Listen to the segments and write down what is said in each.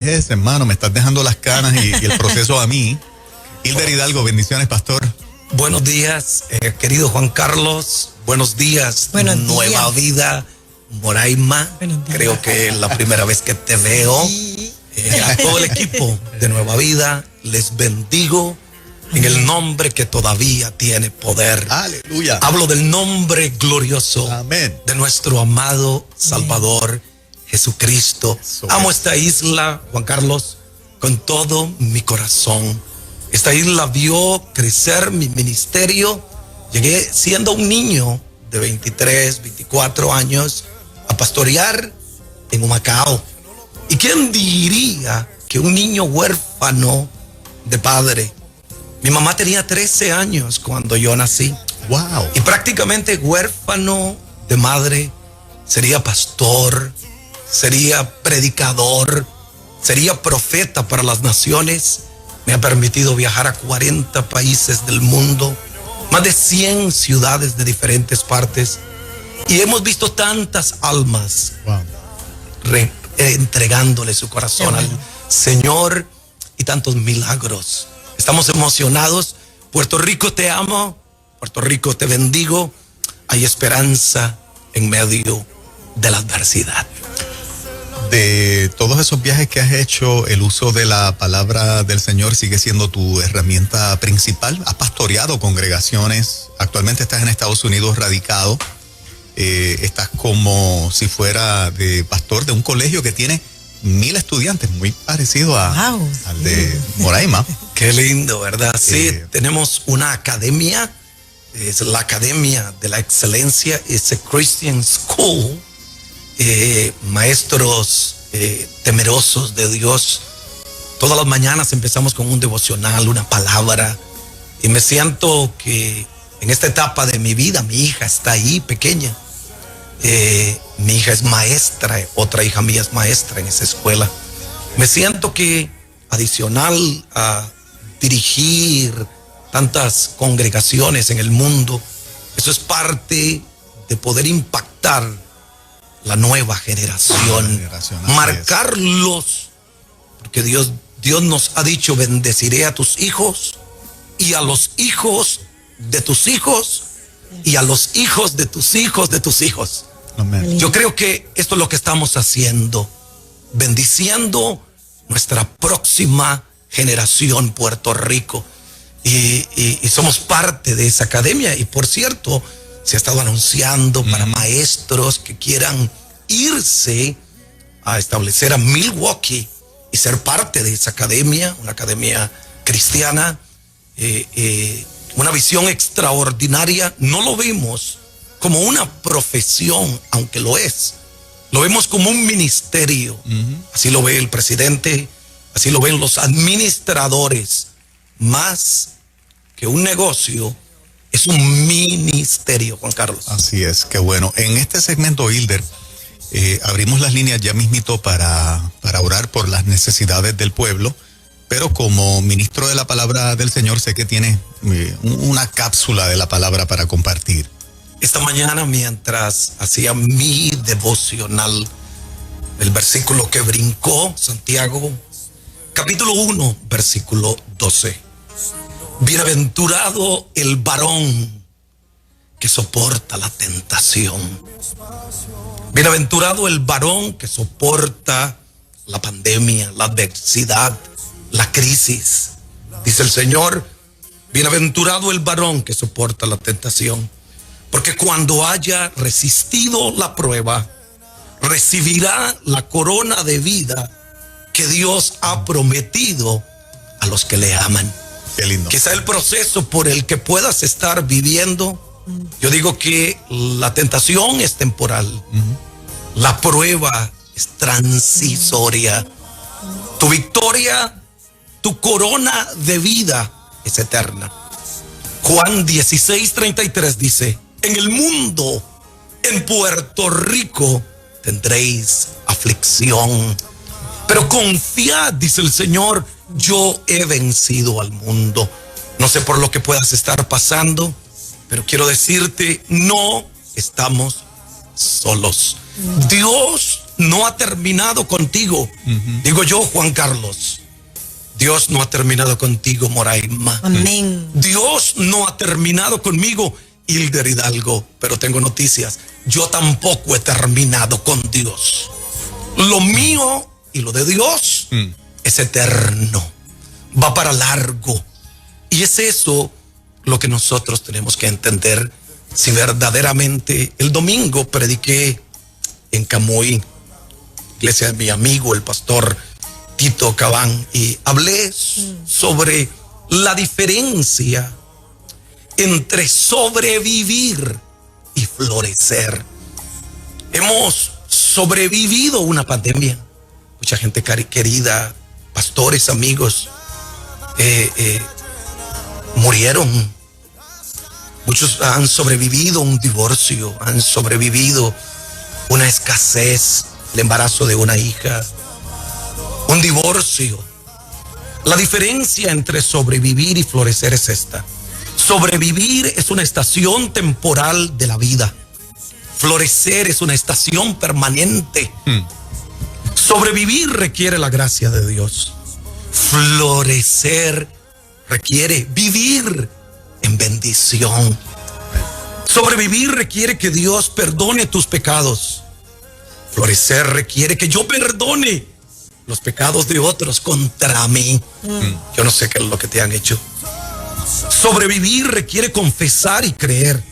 Hermano, me estás dejando las canas y el proceso a mí. Hilder Hidalgo, bendiciones, pastor. Buenos días, querido Juan Carlos. Buenos días, Nueva Vida, Moraima. Creo que es la primera vez que te veo. A todo el equipo de Nueva Vida, les bendigo en el nombre que todavía tiene poder. Aleluya. Hablo del nombre glorioso Amén. de nuestro amado Salvador Jesucristo. Amo esta isla, Juan Carlos, con todo mi corazón. Esta isla vio crecer mi ministerio. Llegué siendo un niño de 23, 24 años a pastorear en Humacao. ¿Y quién diría que un niño huérfano de padre? Mi mamá tenía 13 años cuando yo nací. Wow. Y prácticamente huérfano de madre, sería pastor, sería predicador, sería profeta para las naciones. Me ha permitido viajar a 40 países del mundo, más de 100 ciudades de diferentes partes. Y hemos visto tantas almas entregándole su corazón al Señor y tantos milagros. Estamos emocionados. Puerto Rico te amo, Puerto Rico te bendigo. Hay esperanza en medio de la adversidad. De todos esos viajes que has hecho, el uso de la palabra del Señor sigue siendo tu herramienta principal. Has pastoreado congregaciones. Actualmente estás en Estados Unidos radicado. Estás como si fuera de pastor de un colegio que tiene 1000 estudiantes, muy parecido al de Moraima. Qué lindo, ¿verdad? Sí, tenemos una academia. Es la Academia de la Excelencia. Es a Christian School. Maestros temerosos de Dios. Todas las mañanas empezamos con un devocional, una palabra, y me siento que en esta etapa de mi vida, mi hija está ahí pequeña. Mi hija es maestra, otra hija mía es maestra en esa escuela. Me siento que adicional a dirigir tantas congregaciones en el mundo, eso es parte de poder impactar la nueva generación, marcarlos, porque Dios nos ha dicho: bendeciré a tus hijos y a los hijos de tus hijos y a los hijos de tus hijos de tus hijos. Amén. Yo creo que esto es lo que estamos haciendo, bendiciendo nuestra próxima generación, Puerto Rico, y somos parte de esa academia. Y por cierto, se ha estado anunciando para maestros que quieran irse a establecer a Milwaukee y ser parte de esa academia, una academia cristiana, una visión extraordinaria. No lo vemos como una profesión, aunque lo es. Lo vemos como un ministerio. Así lo ve el presidente, así lo ven los administradores. Más que un negocio, es un ministerio, Juan Carlos. Así es, qué bueno. En este segmento, Hilder, abrimos las líneas ya mismito para orar por las necesidades del pueblo, pero como ministro de la palabra del Señor, sé que tiene una cápsula de la palabra para compartir. Esta mañana, mientras hacía mi devocional, el versículo que brincó, Santiago, capítulo 1, versículo 12. Bienaventurado el varón que soporta la tentación. Bienaventurado el varón que soporta la pandemia, la adversidad, la crisis. Dice el Señor: bienaventurado el varón que soporta la tentación, porque cuando haya resistido la prueba, recibirá la corona de vida que Dios ha prometido a los que le aman. Qué lindo. Quizá el proceso por el que puedas estar viviendo, yo digo que la tentación es temporal, la prueba es transitoria, tu victoria, tu corona de vida es eterna. Juan 16:33 dice: en el mundo, en Puerto Rico, tendréis aflicción, pero confiad, dice el Señor, yo he vencido al mundo. No sé por lo que puedas estar pasando, pero quiero decirte, no estamos solos. Dios no ha terminado contigo. Digo yo, Juan Carlos, Dios no ha terminado contigo, Moraima. Amén. Dios no ha terminado conmigo, Hilder Hidalgo. Pero tengo noticias, yo tampoco he terminado con Dios. Lo mío y lo de Dios es eterno, va para largo. Y es eso lo que nosotros tenemos que entender. Si verdaderamente el domingo prediqué en Camuy, iglesia de mi amigo el pastor Tito Cabán, y hablé sobre la diferencia entre sobrevivir y florecer. Hemos sobrevivido una pandemia. Mucha gente querida, pastores, amigos, murieron. Muchos han sobrevivido un divorcio, han sobrevivido una escasez, el embarazo de una hija, un divorcio. La diferencia entre sobrevivir y florecer es esta. Sobrevivir es una estación temporal de la vida. Florecer es una estación permanente. Sobrevivir requiere la gracia de Dios. Florecer requiere vivir en bendición. Sobrevivir requiere que Dios perdone tus pecados. Florecer requiere que yo perdone los pecados de otros contra mí. Yo no sé qué es lo que te han hecho. Sobrevivir requiere confesar y creer.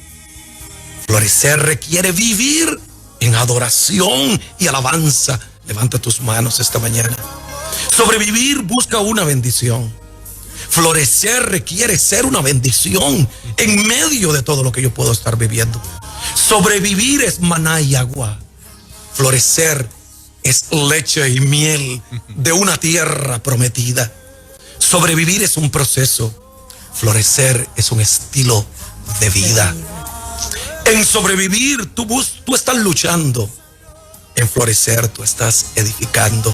Florecer requiere vivir en adoración y alabanza. Levanta tus manos esta mañana. Sobrevivir busca una bendición. Florecer requiere ser una bendición en medio de todo lo que yo puedo estar viviendo. Sobrevivir es maná y agua. Florecer es leche y miel de una tierra prometida. Sobrevivir es un proceso. Florecer es un estilo de vida. En sobrevivir tú estás luchando. En florecer tú estás edificando.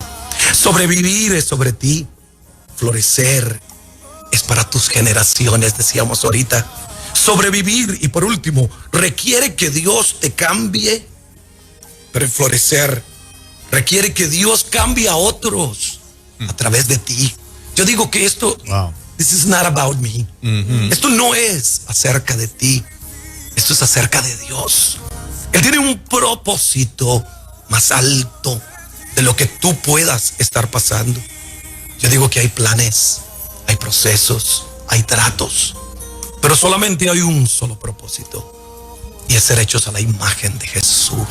Sobrevivir es sobre ti. Florecer es para tus generaciones, decíamos ahorita. Sobrevivir, y por último, requiere que Dios te cambie. Pero en florecer requiere que Dios cambie a otros a través de ti. Yo digo que esto, this is not about me. Esto no es acerca de ti. Esto es acerca de Dios. Él tiene un propósito más alto de lo que tú puedas estar pasando. Yo digo que hay planes, hay procesos, hay tratos, pero solamente hay un solo propósito, y es ser hechos a la imagen de Jesús.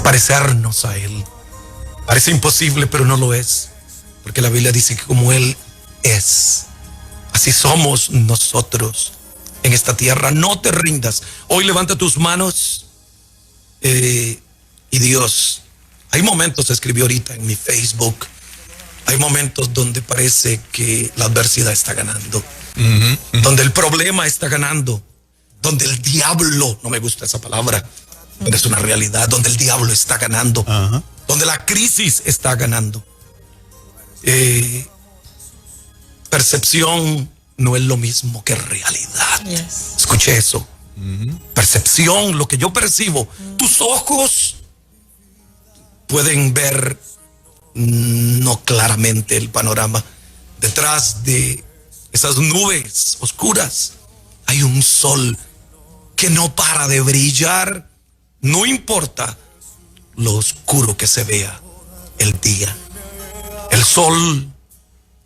Parecernos a Él. Parece imposible, pero no lo es, porque la Biblia dice que como Él es, así somos nosotros en esta tierra. No te rindas. Hoy levanta tus manos y Dios, hay momentos, escribí ahorita en mi Facebook, hay momentos donde parece que la adversidad está ganando, donde el problema está ganando, donde el diablo, no me gusta esa palabra, pero es una realidad, donde el diablo está ganando, donde la crisis está ganando. Percepción no es lo mismo que realidad. Escuche eso. Percepción, lo que yo percibo. Tus ojos pueden ver no claramente el panorama. Detrás de esas nubes oscuras hay un sol que no para de brillar. No importa lo oscuro que se vea el día, el sol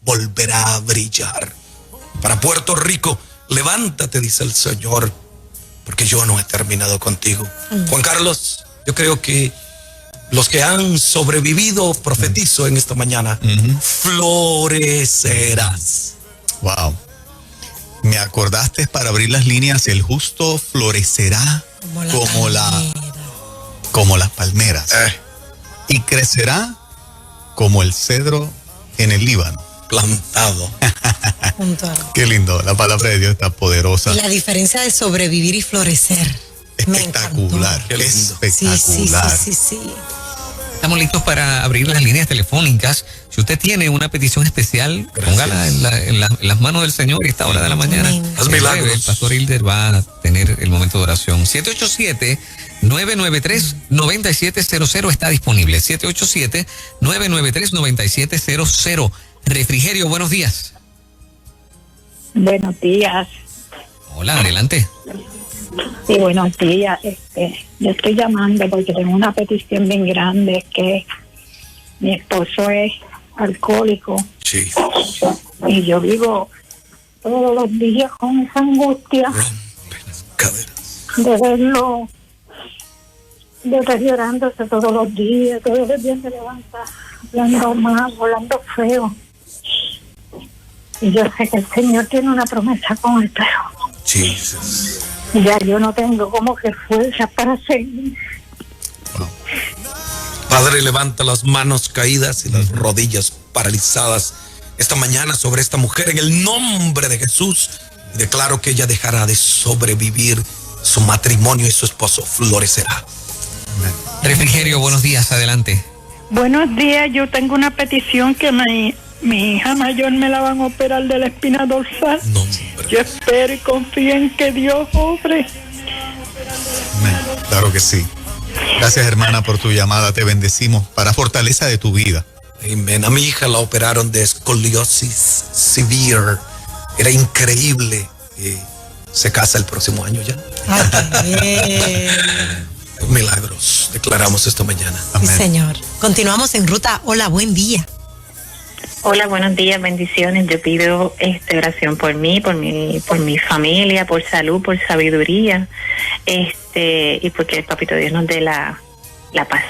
volverá a brillar. Para Puerto Rico, levántate, dice el Señor, porque yo no he terminado contigo. Juan Carlos, yo creo que los que han sobrevivido, profetizo en esta mañana, florecerás. Wow. Me acordaste para abrir las líneas, el justo florecerá como las palmeras y crecerá como el cedro en el Líbano. Plantado. Qué lindo, la palabra de Dios está poderosa. Y la diferencia de sobrevivir y florecer. Espectacular, espectacular. Sí. Estamos listos para abrir las líneas telefónicas. Si usted tiene una petición especial, póngala en las manos del Señor a esta hora de la mañana. Haz milagros. El pastor Hilder va a tener el momento de oración. 787 993-9700 está disponible. 787-993-9700. Refrigerio, buenos días. Buenos días. Hola, adelante. Sí, buenos días. Yo estoy llamando porque tengo una petición bien grande, que mi esposo es alcohólico. Sí. Y yo vivo todos los días con esa angustia Rompe las caderas. de verlo deteriorándose todos los días se levanta hablando mal, hablando feo. Y yo sé que el Señor tiene una promesa con él, pero Jesus. ya yo no tengo como que fuerza para seguir. Padre, levanta las manos caídas y las rodillas paralizadas esta mañana sobre esta mujer en el nombre de Jesús. Y declaro que ella dejará de sobrevivir, su matrimonio y su esposo florecerá. Refrigerio, buenos días, adelante. Buenos días, yo tengo una petición que mi hija mayor me la van a operar de la espina dorsal. Nombre. Yo espero y confío en que Dios obre. Amén. Claro que sí. Gracias, hermana, por tu llamada. Te bendecimos para fortaleza de tu vida. Amén. A mi hija la operaron de escoliosis severe. Era increíble. Se casa el próximo año ya. Milagros declaramos esta mañana. Sí, Amén. señor. Continuamos en ruta. Hola, buen día. Hola, buenos días, bendiciones. Yo pido oración por mí, por mi familia, por salud, por sabiduría, y porque el Papito Dios nos dé la paz.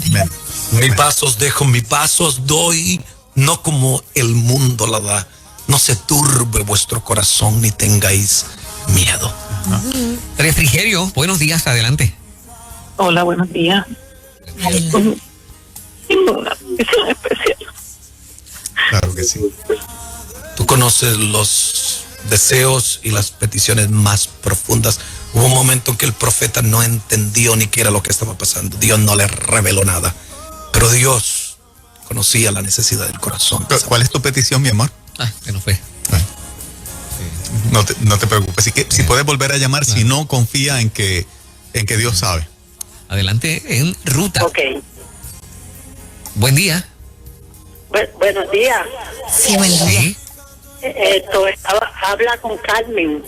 Amén. Mis pasos dejo, mis pasos doy, no como el mundo la da. No se turbe vuestro corazón ni tengáis miedo. Refrigerio, buenos días, adelante. Hola, buenos días. Adelante. Tengo una petición especial. Claro que sí. Tú conoces los deseos y las peticiones más profundas. Hubo un momento en que el profeta no entendió ni qué era lo que estaba pasando. Dios no le reveló nada. Pero Dios conocía la necesidad del corazón. ¿Cuál es tu petición, mi amor? Se nos fue. No te preocupes. Si puedes volver a llamar, si no, confía en que Dios sabe. Adelante en ruta. Ok. Buen día. Buenos días. Sí, buen día. Sí. Habla con Carmen.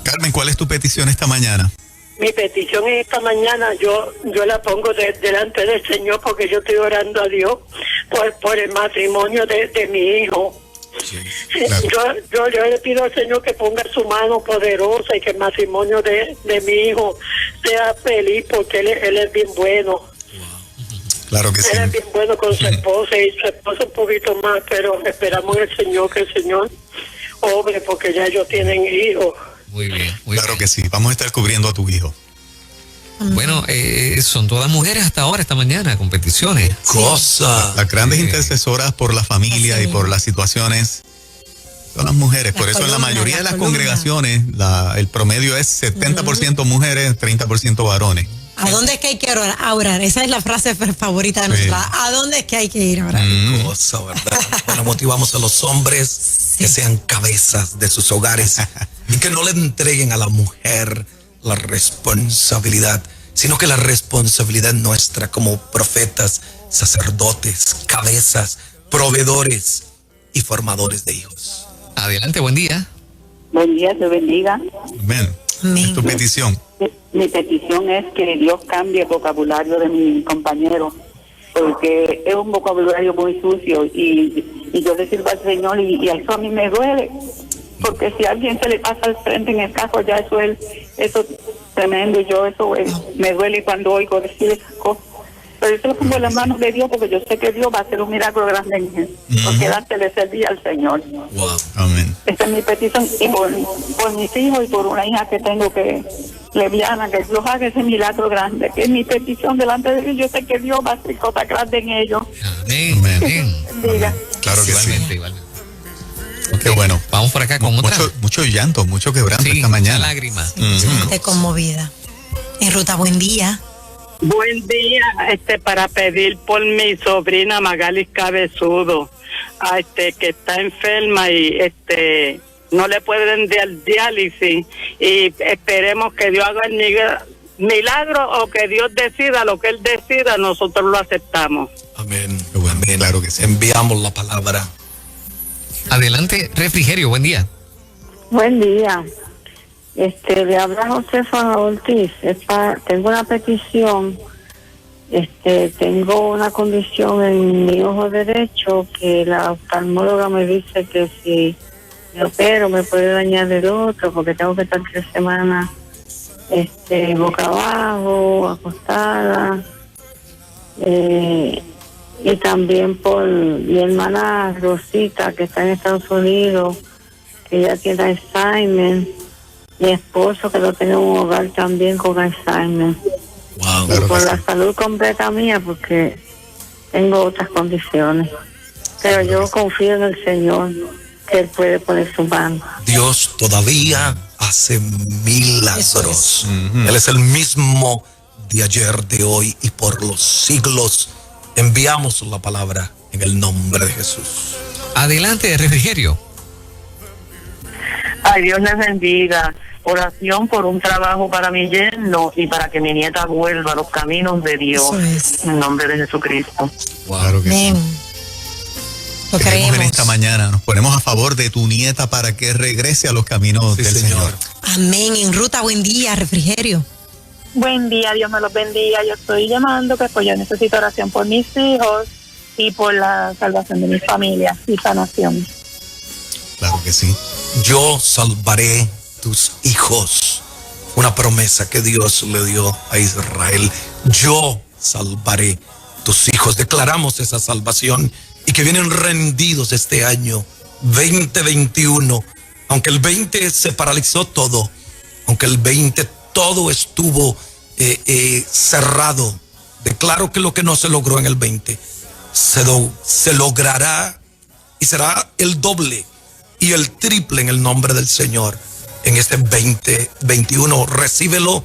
Carmen, ¿cuál es tu petición esta mañana? Mi petición es esta mañana, yo la pongo delante del Señor porque yo estoy orando a Dios por el matrimonio de mi hijo. Claro. Yo le pido al Señor que ponga su mano poderosa y que el matrimonio de mi hijo sea feliz porque él es bien bueno. Claro que sí. Él es bien bueno con su esposa y su esposa un poquito más, pero esperamos en el Señor que el Señor obre porque ya ellos tienen hijos. Muy bien, muy Claro bien. que sí. Vamos a estar cubriendo a tu hijo. Bueno, son todas mujeres hasta ahora, esta mañana, con peticiones. Cosa. Las grandes intercesoras por la familia y por las situaciones son las mujeres. Por Las eso en la columnas, mayoría de las las columnas. congregaciones el promedio es 70% mujeres, 30% varones. ¿A dónde es que hay que orar? Esa es la frase favorita de Sí. nosotros. ¿A dónde es que hay que ir a orar? Cosa, ¿verdad? Bueno, motivamos a los hombres que sean cabezas de sus hogares y que no le entreguen a la mujer la responsabilidad, sino que la responsabilidad nuestra como profetas, sacerdotes, cabezas, proveedores y formadores de hijos. Adelante, buen día. Buen día, te bendiga. Amén. Amén. Es tu petición. Mi petición es que Dios cambie el vocabulario de mi compañero, porque es un vocabulario muy sucio y yo le sirvo al Señor y eso a mí me duele, porque si a alguien se le pasa al frente en el carro, ya eso es tremendo, y yo eso me duele cuando oigo decir esas cosas. Pero yo lo pongo en las manos de Dios porque yo sé que Dios va a hacer un milagro grande en él, porque antes le servía al Señor. Wow. Amén. Esa es mi petición, y por mis hijos y por una hija que tengo que lesbiana, que Dios haga ese milagro grande, que es mi petición delante de Dios. Yo sé que Dios va a hacer cosas grandes en ellos. Amén. Amén. Diga. Claro que sí. Igualmente. Qué bueno. Vamos por acá con otra. Mucho llanto, mucho quebranto Sí, esta mañana. mucha lágrima. Gente conmovida. En ruta, buen día. Buen día, para pedir por mi sobrina Magalis Cabezudo, que está enferma y no le pueden dar diálisis, y esperemos que Dios haga el milagro o que Dios decida, lo que Él decida, nosotros lo aceptamos. Amén. Bueno, Amén. claro que sí. Enviamos la palabra. Adelante, Refrigerio, buen día. Buen día. Le habla Josefa Ortiz. Tengo una petición. Tengo una condición en mi ojo derecho que la oftalmóloga me dice que si me opero me puede dañar el otro porque tengo que estar 3 semanas boca abajo, acostada. Y también por mi hermana Rosita, que está en Estados Unidos, que ella tiene Alzheimer. Mi esposo, que lo tiene en un hogar también con Alzheimer. Wow. Y por la salud completa mía, porque tengo otras condiciones. Pero yo confío en el Señor, que Él puede poner su mano. Dios todavía hace milagros. Eso Él es el mismo de ayer, de hoy y por los siglos. Enviamos la palabra en el nombre de Jesús. Adelante, Refrigerio. Ay, Dios les bendiga. Oración por un trabajo para mi yerno y para que mi nieta vuelva a los caminos de Dios. Eso es. En nombre de Jesucristo. Claro que sí. Amén. Lo creemos. En esta mañana nos ponemos a favor de tu nieta para que regrese a los caminos Sí, del Señor. Amén. En ruta, buen día, Refrigerio. Buen día, Dios me los bendiga. Yo estoy llamando que pues yo necesito oración por mis hijos y por la salvación de mi familia y sanación. Claro que sí. Yo salvaré tus hijos. Una promesa que Dios le dio a Israel. Yo salvaré tus hijos. Declaramos esa salvación y que vienen rendidos este año 2021. Aunque el 20 se paralizó todo, aunque el 20 todo estuvo cerrado, declaro que lo que no se logró en el 20 se logrará y será el doble y el triple en el nombre del Señor en este 2021. Recíbelo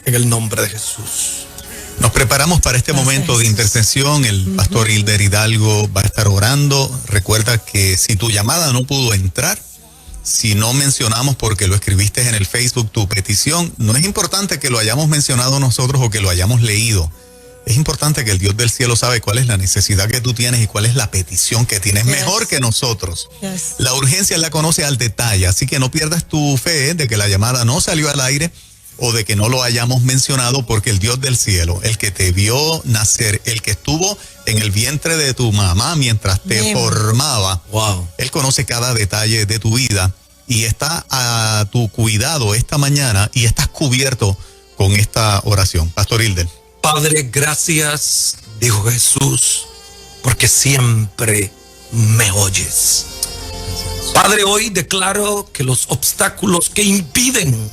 en el nombre de Jesús. Nos preparamos para este momento de intercesión. El pastor Hilder Hidalgo va a estar orando. Recuerda que si tu llamada no pudo entrar, si no mencionamos porque lo escribiste en el Facebook tu petición, no es importante que lo hayamos mencionado nosotros o que lo hayamos leído. Es importante que el Dios del cielo sabe cuál es la necesidad que tú tienes y cuál es la petición que tienes. Yes. Mejor que nosotros. Yes. La urgencia la conoce al detalle, así que no pierdas tu fe de que la llamada no salió al aire o de que no lo hayamos mencionado, porque el Dios del cielo, el que te vio nacer, el que estuvo en el vientre de tu mamá mientras te Bien. formaba, Wow. Él conoce cada detalle de tu vida y está a tu cuidado esta mañana y estás cubierto con esta oración. Pastor Hilder. Padre, gracias, dijo Jesús, porque siempre me oyes. Padre, hoy declaro que los obstáculos que impiden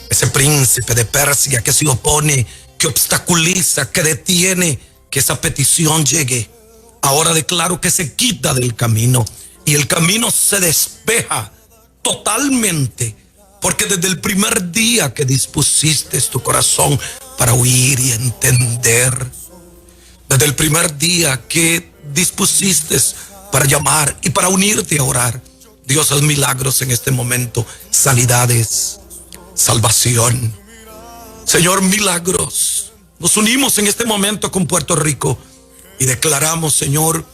ese príncipe de Persia que se opone, que obstaculiza, que detiene que esa petición llegue, ahora declaro que se quita del camino y el camino se despeja totalmente, porque desde el primer día que dispusiste tu corazón para oír y entender, desde el primer día que dispusiste para llamar y para unirte a orar, Dios, haz milagros en este momento, sanidades, salvación. Señor, milagros. Nos unimos en este momento con Puerto Rico y declaramos, Señor,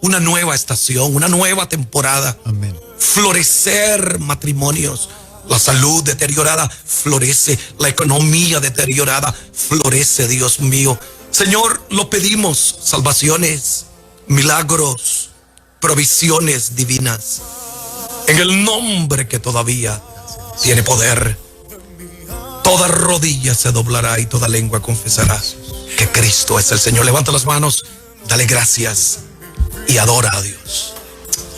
una nueva estación, una nueva temporada. Amén. Florecer matrimonios. La salud deteriorada florece, la economía deteriorada florece, Dios mío. Señor, lo pedimos, salvaciones, milagros, provisiones divinas, en el nombre que todavía tiene poder. Toda rodilla se doblará y toda lengua confesará que Cristo es el Señor. Levanta las manos, dale gracias y adora a Dios.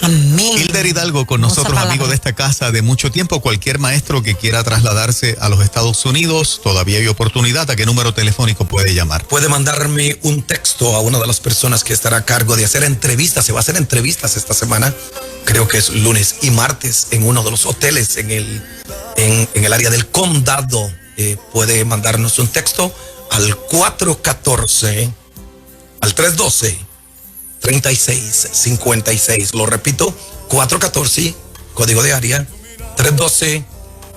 Amén. Hilder Hidalgo con Hermosa nosotros, palabra. amigo de esta casa de mucho tiempo. Cualquier maestro que quiera trasladarse a los Estados Unidos, todavía hay oportunidad. ¿A qué número telefónico puede llamar? Puede mandarme un texto a una de las personas que estará a cargo de hacer entrevistas. Se va a hacer entrevistas esta semana, creo que es lunes y martes, en uno de los hoteles en el área del condado. Puede mandarnos un texto al 414, al 312-3656. Lo repito, 414, código de área,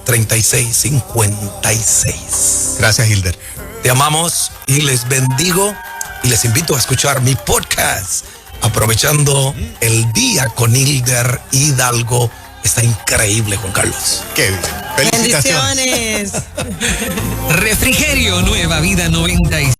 3656. Gracias, Hilder. Te amamos y les bendigo y les invito a escuchar mi podcast Aprovechando el Día con Hilder Hidalgo. Está increíble, Juan Carlos. Qué bien. Felicitaciones. Bendiciones. Refrigerio Nueva Vida 96.